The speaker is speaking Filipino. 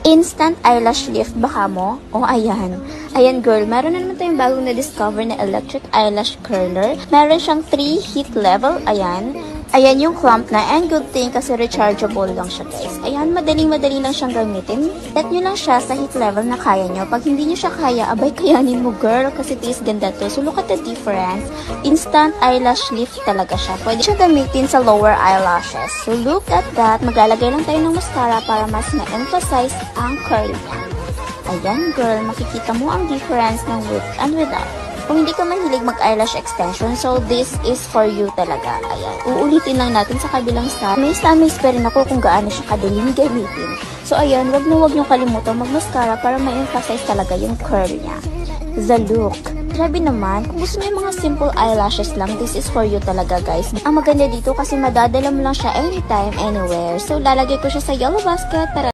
Instant eyelash lift baka mo? O ayan. Ayan girl, meron na naman tayong bagong na-discover na electric eyelash curler. Meron siyang 3 heat level. Ayan. Ayan yung clamp na, and good thing kasi rechargeable lang siya guys. Ayan, madaling-madali lang siyang gamitin. Set nyo lang siya sa heat level na kaya nyo. Pag hindi nyo siya kaya, abay kayanin mo girl kasi tis ganda to. So look at the difference. Instant eyelash lift talaga siya. Pwede siya gamitin sa lower eyelashes. So look at that. Maglalagay lang tayo ng mascara para mas ma-emphasize ang curl niya. Ayan girl, makikita mo ang difference ng with and without. Kung hindi ka mahilig mag-eyelash extension, so this is for you talaga. Ayan. Uulitin lang natin sa kabilang step. May pa rin ako kung gaano siya kadaling gamitin. So ayan, wag niyong kalimutan mag-mascara para ma-emphasize talaga yung curl niya. The look. Grabe naman, kung gusto niyo yung mga simple eyelashes lang, this is for you talaga guys. Ang maganda dito kasi madadala mo lang siya anytime, anywhere. So lalagay ko siya sa yellow basket para